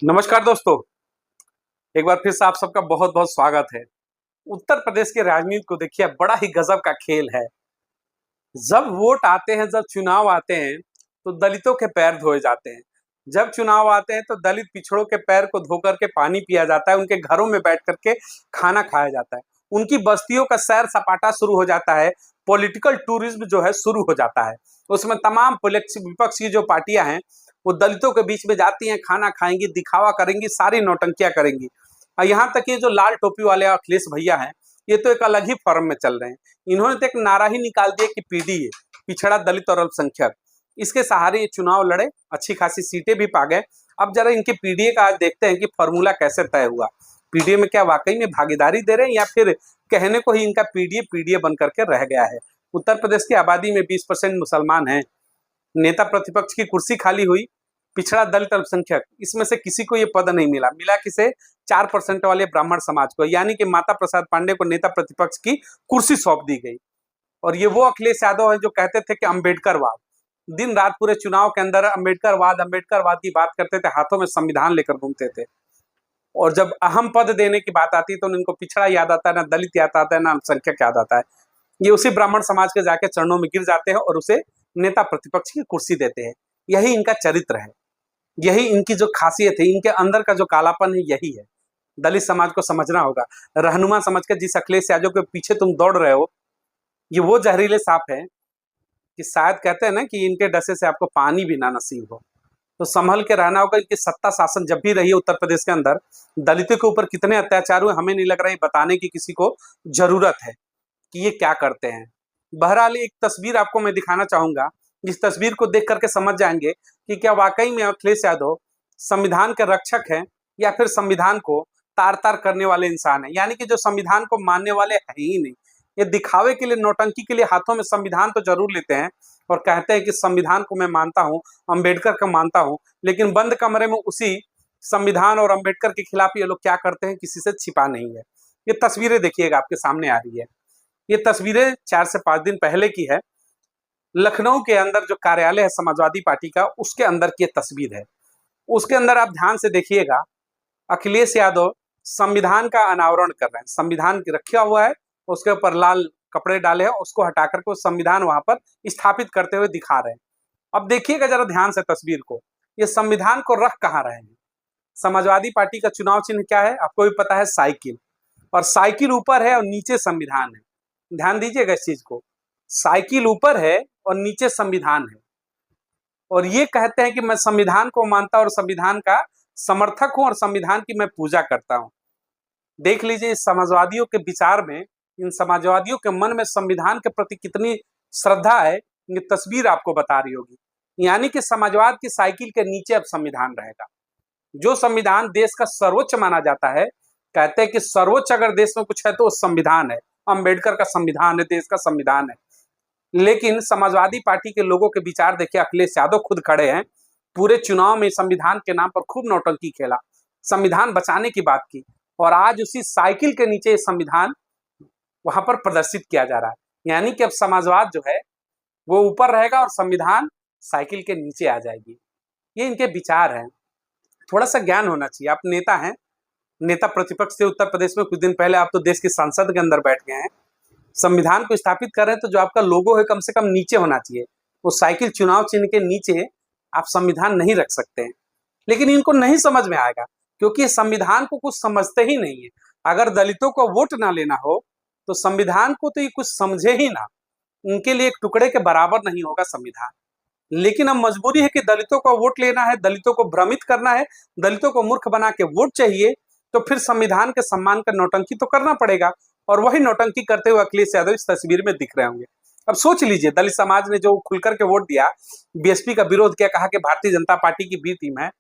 नमस्कार दोस्तों। एक बार फिर से आप सबका बहुत बहुत स्वागत है। उत्तर प्रदेश के राजनीति को देखिए, बड़ा ही गजब का खेल है। जब वोट आते हैं, जब चुनाव आते हैं तो दलितों के पैर धोए जाते हैं। जब चुनाव आते हैं तो दलित पिछड़ों के पैर को धो करके पानी पिया जाता है, उनके घरों में बैठ करके खाना खाया जाता है, उनकी बस्तियों का सैर सपाटा शुरू हो जाता है, पॉलिटिकल टूरिज्म जो है शुरू हो जाता है। उसमें तमाम विपक्ष की जो पार्टियां हैं वो दलितों के बीच में जाती हैं, खाना खाएंगी, दिखावा करेंगी, सारी नौटंकियां करेंगी। और यहाँ तक ये जो लाल टोपी वाले अखिलेश भैया हैं, ये तो एक अलग ही फॉर्म में चल रहे हैं। इन्होंने तो एक नारा ही निकाल दिया कि पीडीए, पिछड़ा दलित और अल्पसंख्यक, इसके सहारे ये चुनाव लड़े, अच्छी खासी सीटें भी पा गए। अब जरा इनके पीडीए का आज देखते हैं कि फॉर्मूला कैसे तय हुआ। पीडीए में क्या वाकई में भागीदारी दे रहे हैं या फिर कहने को ही इनका पीडीए पीडीए बन करके रह गया है। उत्तर प्रदेश की आबादी में 20% मुसलमान हैं। नेता प्रतिपक्ष की कुर्सी खाली हुई, पिछड़ा दलित अल्पसंख्यक, इसमें से किसी को ये पद नहीं मिला। मिला किसे? 4% वाले ब्राह्मण समाज को, यानी कि माता प्रसाद पांडे को नेता प्रतिपक्ष की कुर्सी सौंप दी गई। और ये वो अखिलेश यादव है जो कहते थे कि अम्बेडकरवाद, दिन रात पूरे चुनाव के अंदर अम्बेडकरवाद की बात करते थे, हाथों में संविधान लेकर घूमते थे। और जब अहम पद देने की बात आती है तो इनको पिछड़ा याद आता है, ना दलित याद आता है, ना अल्पसंख्यक याद आता है। ये उसी ब्राह्मण समाज के जाके चरणों में गिर जाते हैं और उसे नेता प्रतिपक्ष की कुर्सी देते हैं। यही इनका चरित्र है, यही इनकी जो खासियत है, इनके अंदर का जो कालापन है, यही है। दलित समाज को समझना होगा। रहनुमा समझ कर जिस अखिलेश यादव के पीछे तुम दौड़ रहे हो, ये वो जहरीले सांप है कि शायद कहते हैं ना कि इनके डसे से आपको पानी भी ना नसीब हो। तो संभल के रहना होगा। इनकी सत्ता शासन जब भी रही है उत्तर प्रदेश के अंदर, दलितों के ऊपर कितने अत्याचार हुए हमें नहीं लग रहा है बताने की किसी को जरूरत है कि ये क्या करते हैं। बहरहाल एक तस्वीर आपको मैं दिखाना चाहूंगा, जिस तस्वीर को देख करके समझ जाएंगे कि क्या वाकई में अखिलेश यादव संविधान के रक्षक हैं या फिर संविधान को तार तार करने वाले इंसान है। यानी कि जो संविधान को मानने वाले है ही नहीं, ये दिखावे के लिए, नौटंकी के लिए हाथों में संविधान तो जरूर लेते हैं और कहते हैं कि संविधान को मैं मानता हूं, अम्बेडकर को मानता हूं, लेकिन बंद कमरे में उसी संविधान और अम्बेडकर के खिलाफ ये लोग क्या करते हैं किसी से छिपा नहीं है। ये तस्वीरें देखिएगा, आपके सामने आ रही है। ये तस्वीरें 4 से 5 दिन पहले की है। लखनऊ के अंदर जो कार्यालय है समाजवादी पार्टी का, उसके अंदर की तस्वीर है। उसके अंदर आप ध्यान से देखिएगा, अखिलेश यादव संविधान का अनावरण कर रहे हैं। संविधान रखा हुआ है, उसके ऊपर लाल कपड़े डाले हैं, उसको हटा करके संविधान वहां पर स्थापित करते हुए दिखा रहे हैं। अब देखिएगा जरा ध्यान से तस्वीर को, ये संविधान को रख कहाँ रहे हैं। समाजवादी पार्टी का चुनाव चिन्ह क्या है आपको भी पता है, साइकिल। और साइकिल ऊपर है और नीचे संविधान है। ध्यान दीजिएगा इस चीज को, साइकिल ऊपर है और नीचे संविधान है। और ये कहते हैं कि मैं संविधान को मानता और संविधान का समर्थक हूं और संविधान की मैं पूजा करता हूं। देख लीजिए इस समाजवादियों के विचार में, इन समाजवादियों के मन में संविधान के प्रति कितनी श्रद्धा है, ये तस्वीर आपको बता रही होगी। यानी कि समाजवाद की साइकिल के नीचे अब संविधान रहेगा। जो संविधान देश का सर्वोच्च माना जाता है, कहते हैं कि सर्वोच्च अगर देश में कुछ है तो संविधान है। अम्बेडकर का संविधान है, देश का संविधान है। लेकिन समाजवादी पार्टी के लोगों के विचार देखिए, अखिलेश यादव खुद खड़े हैं, पूरे चुनाव में संविधान के नाम पर खूब नौटंकी खेला, संविधान बचाने की बात की, और आज उसी साइकिल के नीचे संविधान वहां पर प्रदर्शित किया जा रहा है। यानी कि अब समाजवाद जो है वो ऊपर रहेगा और संविधान साइकिल के नीचे आ जाएगी। ये इनके विचार हैं। थोड़ा सा ज्ञान होना चाहिए। आप नेता हैं, नेता प्रतिपक्ष थे उत्तर प्रदेश में कुछ दिन पहले, आप तो देश की संसद के अंदर बैठ गए हैं, संविधान को स्थापित कर रहे हैं, तो जो आपका लोगो है कम से कम नीचे होना चाहिए। वो साइकिल चुनाव चिन्ह के नीचे आप संविधान नहीं रख सकते हैं। लेकिन इनको नहीं समझ में आएगा क्योंकि संविधान को कुछ समझते ही नहीं है। अगर दलितों को वोट ना लेना हो तो संविधान को तो ये कुछ समझे ही ना, उनके लिए एक टुकड़े के बराबर नहीं होगा संविधान। लेकिन अब मजबूरी है कि दलितों को वोट लेना है, दलितों को भ्रमित करना है, दलितों को मूर्ख बना के वोट चाहिए, तो फिर संविधान के सम्मान का नौटंकी तो करना पड़ेगा। और वही नौटंकी करते हुए अखिलेश यादव इस तस्वीर में दिख रहे होंगे। अब सोच लीजिए, दलित समाज ने जो खुलकर के वोट दिया, बीएसपी का विरोध किया, कहा कि भारतीय जनता पार्टी की बी टीम है।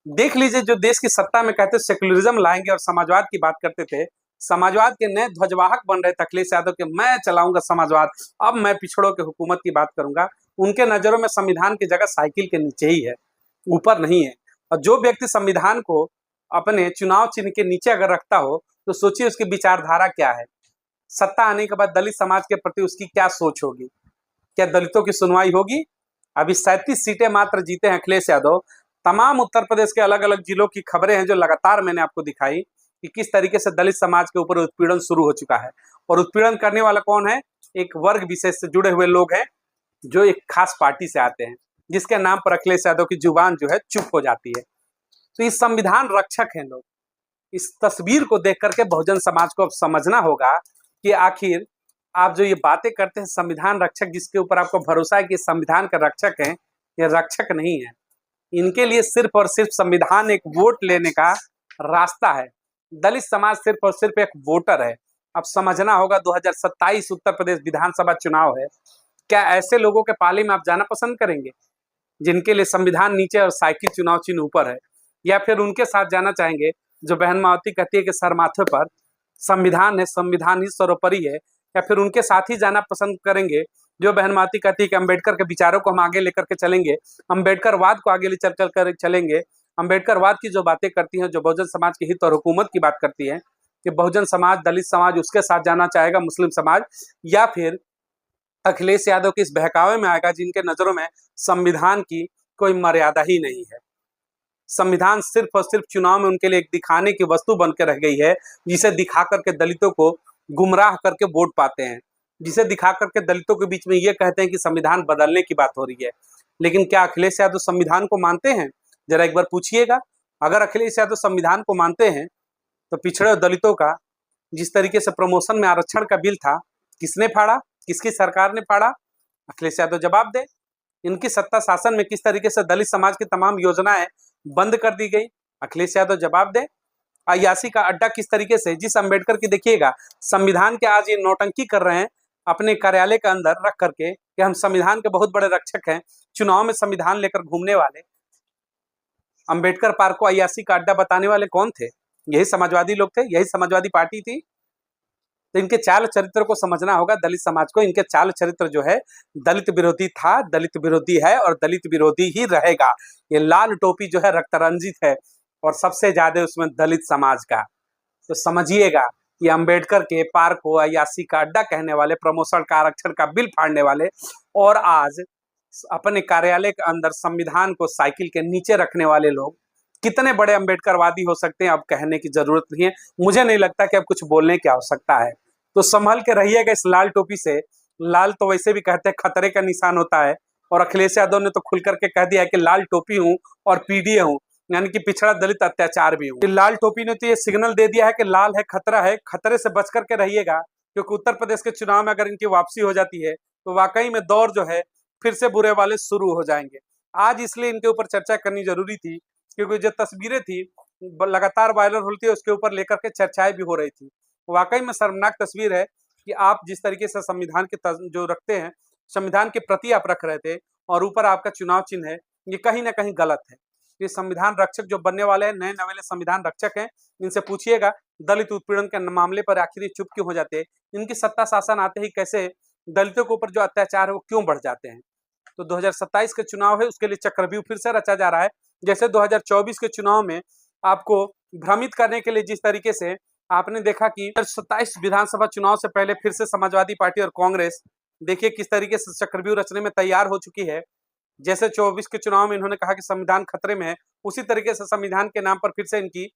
देख लीजिए, जो देश की सत्ता में कहते सेक्युलरिज्म लाएंगे और समाजवाद की बात करते थे, समाजवाद के नए ध्वजवाहक बन रहे थे अखिलेश यादव के, मैं चलाऊंगा समाजवाद, अब मैं पिछड़ों के हुकूमत की बात करूंगा। उनके नजरों में संविधान की जगह साइकिल के नीचे ही है, ऊपर नहीं है। और जो व्यक्ति संविधान को अपने चुनाव चिन्ह के नीचे अगर रखता हो तो सोचिए उसकी विचारधारा क्या है। सत्ता आने के बाद दलित समाज के प्रति उसकी क्या सोच होगी, क्या दलितों की सुनवाई होगी। अभी 37 सीटें मात्र जीते हैं अखिलेश यादव, तमाम उत्तर प्रदेश के अलग अलग जिलों की खबरें हैं जो लगातार मैंने आपको दिखाई कि किस तरीके से दलित समाज के ऊपर उत्पीड़न शुरू हो चुका है। और उत्पीड़न करने वाला कौन है? एक वर्ग विशेष से जुड़े हुए लोग हैं जो एक खास पार्टी से आते हैं, जिसके नाम पर अखिलेश यादव की जुबान जो है चुप हो जाती है। तो ये संविधान रक्षक हैं लोग। इस तस्वीर को देख करके बहुजन समाज को अब समझना होगा कि आखिर आप जो ये बातें करते हैं संविधान रक्षक, जिसके ऊपर आपको भरोसा है कि संविधान का रक्षक है, ये रक्षक नहीं है। इनके लिए सिर्फ और सिर्फ संविधान एक वोट लेने का रास्ता है। दलित समाज सिर्फ और सिर्फ एक वोटर है। अब समझना होगा 2027 उत्तर प्रदेश विधानसभा चुनाव है। क्या ऐसे लोगों के पाले में आप जाना पसंद करेंगे जिनके लिए संविधान नीचे और साइकिल चुनाव चिन्ह ऊपर है, या फिर उनके साथ जाना चाहेंगे जो बहन मावती कहती है कि सर माथे पर संविधान है, संविधान ही सर्वोपरि है, या फिर उनके साथ ही जाना पसंद करेंगे जो बहन मावती कहती है कि अम्बेडकर के विचारों को हम आगे लेकर के चलेंगे, अम्बेडकरवाद को आगे ले चल कर चलेंगे, अम्बेडकरवाद की जो बातें करती हैं, जो बहुजन समाज के हित और हुकूमत की बात करती है, कि बहुजन समाज, दलित समाज उसके साथ जाना चाहेगा, मुस्लिम समाज, या फिर अखिलेश यादव के इस बहकावे में आएगा जिनके नजरों में संविधान की कोई मर्यादा ही नहीं है। संविधान सिर्फ और सिर्फ चुनाव में उनके लिए एक दिखाने की वस्तु बनकर रह गई है, जिसे दिखा करके दलितों को गुमराह करके वोट पाते हैं, जिसे दिखा करके दलितों के बीच में ये कहते हैं कि संविधान बदलने की बात हो रही है। लेकिन क्या अखिलेश यादव संविधान को मानते हैं? जरा एक बार पूछिएगा। अगर अखिलेश यादव संविधान को मानते हैं तो पिछड़े दलितों का जिस तरीके से प्रमोशन में आरक्षण का बिल था, किसने फाड़ा? किसकी सरकार ने फाड़ा? अखिलेश यादव जवाब दे। इनकी सत्ता शासन में किस तरीके से दलित समाज की तमाम योजनाएं बंद कर दी गई? अखिलेश यादव जवाब दे। अय्यासी का अड्डा किस तरीके से, जिस अंबेडकर की देखिएगा संविधान के आज ये नौटंकी कर रहे हैं अपने कार्यालय के अंदर रख करके कि हम संविधान के बहुत बड़े रक्षक हैं, चुनाव में संविधान लेकर घूमने वाले अंबेडकर पार्क को अय्यासी का अड्डा बताने वाले कौन थे? यही समाजवादी लोग थे, यही समाजवादी पार्टी थी। तो इनके चाल चरित्र को समझना होगा दलित समाज को। इनके चाल चरित्र जो है दलित विरोधी था, दलित विरोधी है और दलित विरोधी ही रहेगा। ये लाल टोपी जो है रक्त रंजित है और सबसे ज्यादा उसमें दलित समाज का। तो समझिएगा कि अंबेडकर के पार्क को अय्यासी का अड्डा कहने वाले, प्रमोशन का, आरक्षण का बिल फाड़ने वाले और आज अपने कार्यालय के अंदर संविधान को साइकिल के नीचे रखने वाले लोग कितने बड़े अंबेडकरवादी हो सकते हैं अब कहने की जरूरत नहीं है। मुझे नहीं लगता कि अब कुछ बोलने की आवश्यकता है। तो संभल के रहिएगा इस लाल टोपी से। लाल तो वैसे भी कहते हैं खतरे का निशान होता है, और अखिलेश यादव ने तो खुल करके कह दिया है कि लाल टोपी हूं और पीडीए हूं, यानी कि पिछड़ा दलित अत्याचार भी हूं। लाल टोपी ने तो ये सिग्नल दे दिया है कि लाल है, खतरा है, खतरे से बच करके रहिएगा, क्योंकि उत्तर प्रदेश के चुनाव में अगर इनकी वापसी हो जाती है तो वाकई में दौर जो है फिर से बुरे वाले शुरू हो जाएंगे। आज इसलिए इनके ऊपर चर्चा करनी जरूरी थी, क्योंकि जो तस्वीरें थी लगातार वायरल हो रही थी, उसके ऊपर लेकर के चर्चाएं भी हो रही थी। वाकई में शर्मनाक तस्वीर है कि आप जिस तरीके से संविधान के जो रखते हैं, संविधान के प्रति आप रख रहे थे और ऊपर आपका चुनाव चिन्ह है, ये कहीं ना कहीं गलत है। ये संविधान रक्षक जो बनने वाले हैं, नए नवेले संविधान रक्षक हैं, इनसे पूछिएगा दलित उत्पीड़न के मामले पर आखिर ये चुप क्यों हो जाते हैं? इनकी सत्ता शासन आते ही कैसे दलितों के ऊपर जो अत्याचार है वो क्यों बढ़ जाते हैं? तो 2027 के चुनाव है, उसके लिए चक्रव्यूह फिर से रचा जा रहा है। जैसे 2024 के चुनाव में आपको भ्रमित करने के लिए जिस तरीके से आपने देखा कि 27 विधानसभा चुनाव से पहले फिर से समाजवादी पार्टी और कांग्रेस देखिए किस तरीके से चक्रव्यूह रचने में तैयार हो चुकी है। जैसे 24 के चुनाव में इन्होंने कहा कि संविधान खतरे में है, उसी तरीके से संविधान के नाम पर फिर से इनकी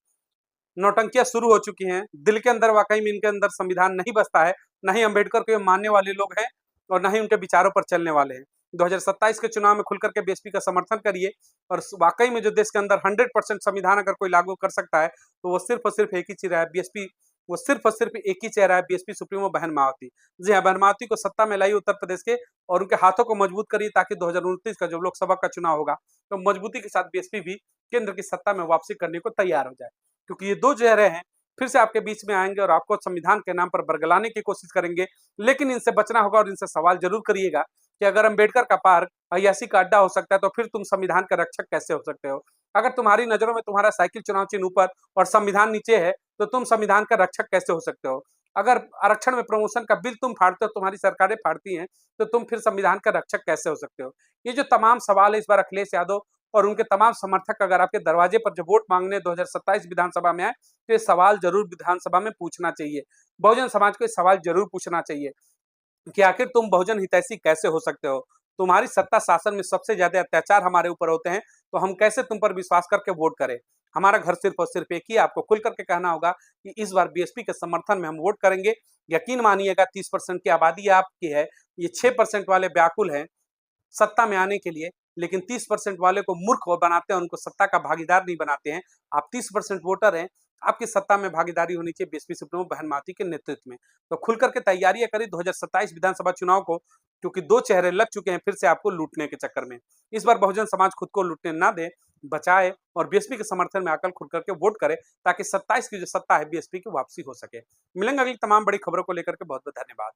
नौटंकियां शुरू हो चुकी हैं। दिल के अंदर वाकई में इनके अंदर संविधान नहीं बसता है, न ही अम्बेडकर को मानने वाले लोग हैं और न ही उनके विचारों पर चलने वाले हैं। 2027 के चुनाव में खुलकर के बीएसपी का समर्थन करिए, और वाकई में जो देश के अंदर 100% संविधान अगर कोई लागू कर सकता है तो वो सिर्फ और सिर्फ एक ही चेहरा है, बीएसपी। वो सिर्फ और सिर्फ एक ही चेहरा है, बीएसपी सुप्रीमो बहन मायावती। जी हाँ, बहन मायावती को सत्ता में लाइए उत्तर प्रदेश के, और उनके हाथों को मजबूत करिए ताकि 2029 का जो लोकसभा का चुनाव होगा तो मजबूती के साथ बीएसपी भी केंद्र की सत्ता में वापसी करने को तैयार हो जाए, क्योंकि ये दो चेहरे हैं फिर से आपके बीच में आएंगे और आपको संविधान के नाम पर बरगलाने की कोशिश करेंगे। लेकिन इनसे बचना होगा और इनसे सवाल जरूर करिएगा कि अगर अम्बेडकर का पार्क अय्यासी का अड्डा हो सकता है तो फिर तुम संविधान का रक्षक कैसे हो सकते हो? अगर तुम्हारी नजरों में तुम्हारा साइकिल चुनाव चिन्ह ऊपर और संविधान नीचे है तो तुम संविधान का रक्षक कैसे हो सकते हो? अगर आरक्षण में प्रमोशन का बिल तुम फाड़ते हो, तुम्हारी सरकारें फाड़ती हैं, तो तुम फिर संविधान का रक्षक कैसे हो सकते हो? ये जो तमाम सवाल है इस बार अखिलेश यादव और उनके तमाम समर्थक अगर आपके दरवाजे पर जो वोट मांगने 2027 विधानसभा में आए तो ये सवाल जरूर विधानसभा में पूछना चाहिए। बहुजन समाज को ये सवाल जरूर पूछना चाहिए कि आखिर तुम बहुजन हितैषी कैसे हो सकते हो? तुम्हारी सत्ता शासन में सबसे ज्यादा अत्याचार हमारे ऊपर होते हैं, तो हम कैसे तुम पर विश्वास करके वोट करें। हमारा घर सिर्फ और सिर्फ एक ही, आपको खुल करके कहना होगा कि इस बार बीएसपी के समर्थन में हम वोट करेंगे। यकीन मानिएगा 30% की आबादी आपकी है, ये 6% वाले व्याकुल हैं सत्ता में आने के लिए, लेकिन 30% वाले को मूर्ख बनाते हैं, उनको सत्ता का भागीदार नहीं बनाते हैं। आप 30% वोटर हैं, आपकी सत्ता में भागीदारी होनी चाहिए बीएसपी सुप्रीमो बहन माती के नेतृत्व में। तो खुल करके तैयारियां करी 2027 विधानसभा चुनाव को, क्योंकि 2 चेहरे लग चुके हैं फिर से आपको लूटने के चक्कर में। इस बार बहुजन समाज खुद को लूटने ना दे, बचाए और बीएसपी के समर्थन में आकर खुल करके वोट करे, ताकि 27 की जो सत्ता है बीएसपी की वापसी हो सके। मिलेंगे अगली तमाम बड़ी खबरों को लेकर के। बहुत बहुत धन्यवाद।